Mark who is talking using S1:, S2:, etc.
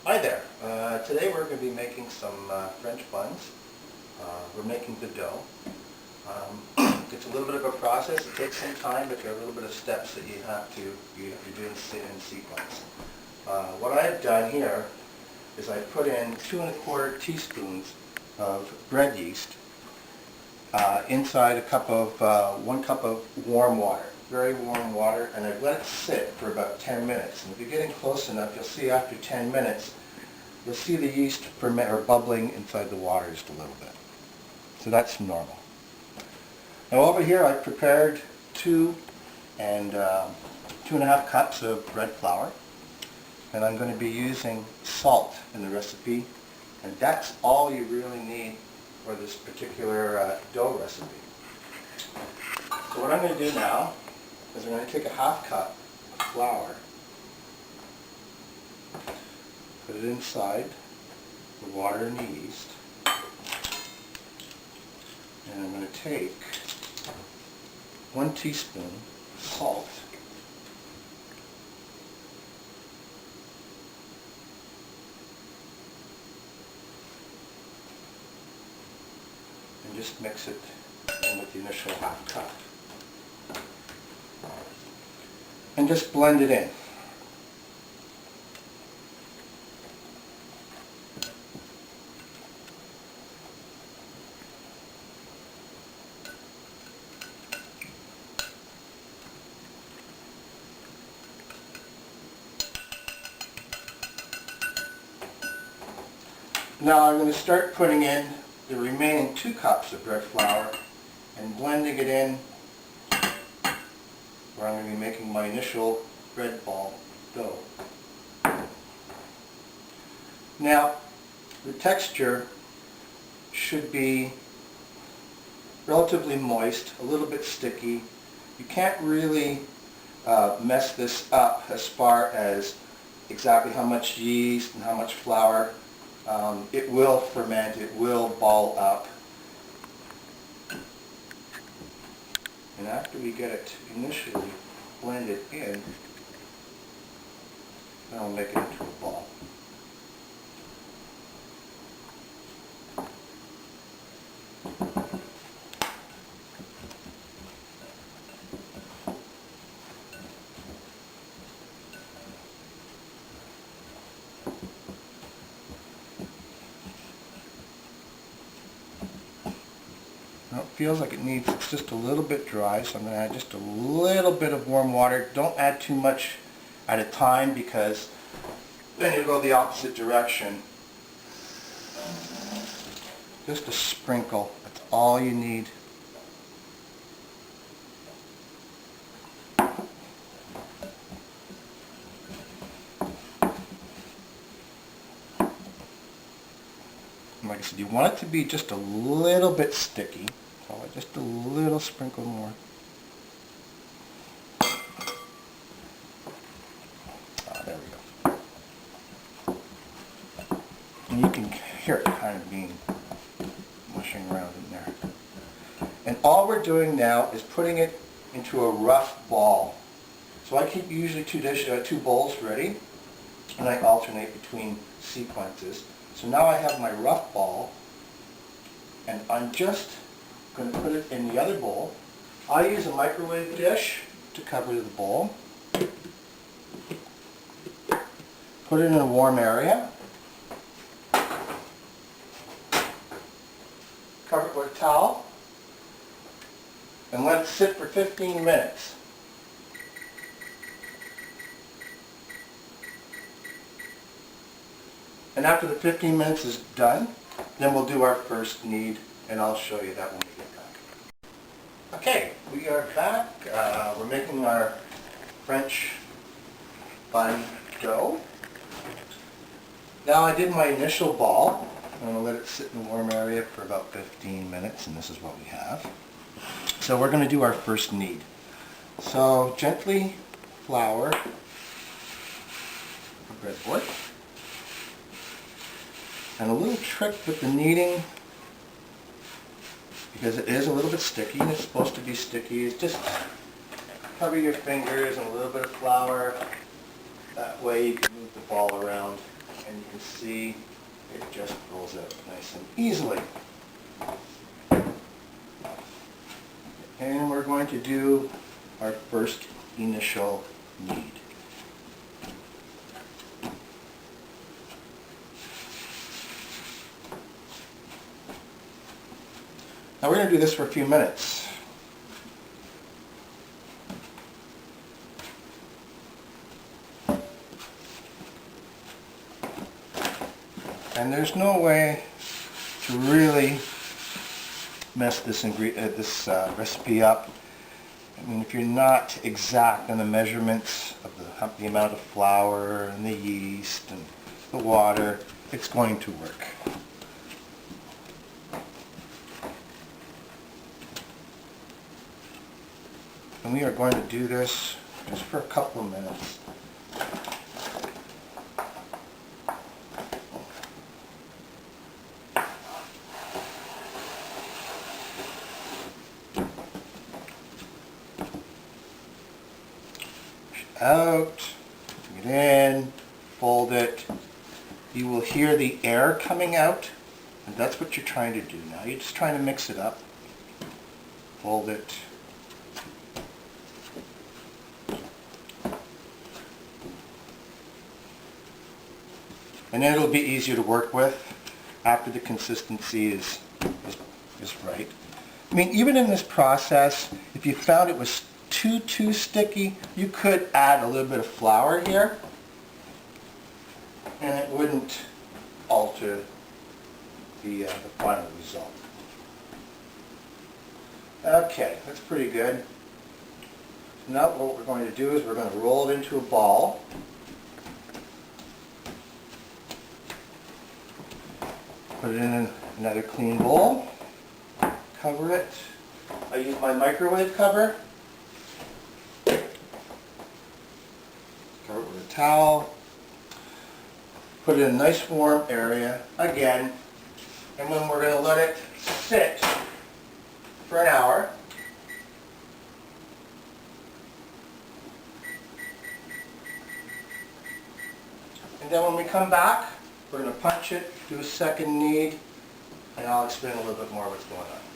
S1: Hi there. Today we're going to be making some French buns. We're making the dough. It's a little bit of a process. It takes some time, but there are a little bit of steps that you have to do in sequence. What I've done here is I put in 2 1/4 teaspoons of bread yeast inside 1 cup of warm water. Very warm water, and I've let it sit for about 10 minutes. And if you're getting close enough, you'll see after 10 minutes, you'll see the yeast ferment or bubbling inside the water just a little bit. So that's normal. Now over here I've prepared 2 1/2 cups of bread flour, and I'm going to be using salt in the recipe, and that's all you really need for this particular dough recipe. So what I'm going to do now is I'm going to take a 1/2 cup of flour, put it inside the water and the yeast, and I'm going to take 1 teaspoon of salt, and just mix it in with the initial 1/2 cup. And just blend it in. Now I'm going to start putting in the remaining 2 cups of bread flour and blending it in where I'm going to be making my initial bread ball dough. Now, the texture should be relatively moist, a little bit sticky. You can't really mess this up as far as exactly how much yeast and how much flour. It will ferment, it will ball up. And after we get it initially blended in, then I'll make it into a ball. Now it feels like it's just a little bit dry, so I'm going to add just a little bit of warm water. Don't add too much at a time, because then you'll go the opposite direction. Just a sprinkle, that's all you need. Like I said, you want it to be just a little bit sticky, so just a little sprinkle more. There we go. And you can hear it kind of being mushing around in there. And all we're doing now is putting it into a rough ball. So I keep usually 2 bowls ready, and I alternate between sequences. So now I have my rough ball, and I'm just going to put it in the other bowl. I use a microwave dish to cover the bowl. Put it in a warm area. Cover it with a towel, and let it sit for 15 minutes. And after the 15 minutes is done, then we'll do our first knead, and I'll show you that when we get back. Okay, we are back. We're making our French bun dough. Now I did my initial ball. I'm going to let it sit in the warm area for about 15 minutes, and this is what we have. So we're going to do our first knead. So gently flour the breadboard. And a little trick with the kneading, because it is a little bit sticky, and it's supposed to be sticky, is just cover your fingers in a little bit of flour. That way you can move the ball around and you can see it just rolls out nice and easily. And we're going to do our first initial knead. Now we're going to do this for a few minutes. And there's no way to really mess this recipe up. I mean, if you're not exact on the measurements of the amount of flour and the yeast and the water, it's going to work. And we are going to do this just for a couple of minutes. Out, bring it in, fold it. You will hear the air coming out, and that's what you're trying to do now. You're just trying to mix it up. Fold it. And then it'll be easier to work with after the consistency is right. I mean, even in this process, if you found it was too sticky, you could add a little bit of flour here, and it wouldn't alter the final result. Okay, that's pretty good. Now what we're going to do is we're going to roll it into a ball. Put it in another clean bowl. Cover it. I use my microwave cover. Cover it with a towel. Put it in a nice warm area again. And then we're going to let it sit for an hour. And then when we come back, we're going to punch it, do a second knead, and I'll explain a little bit more what's going on.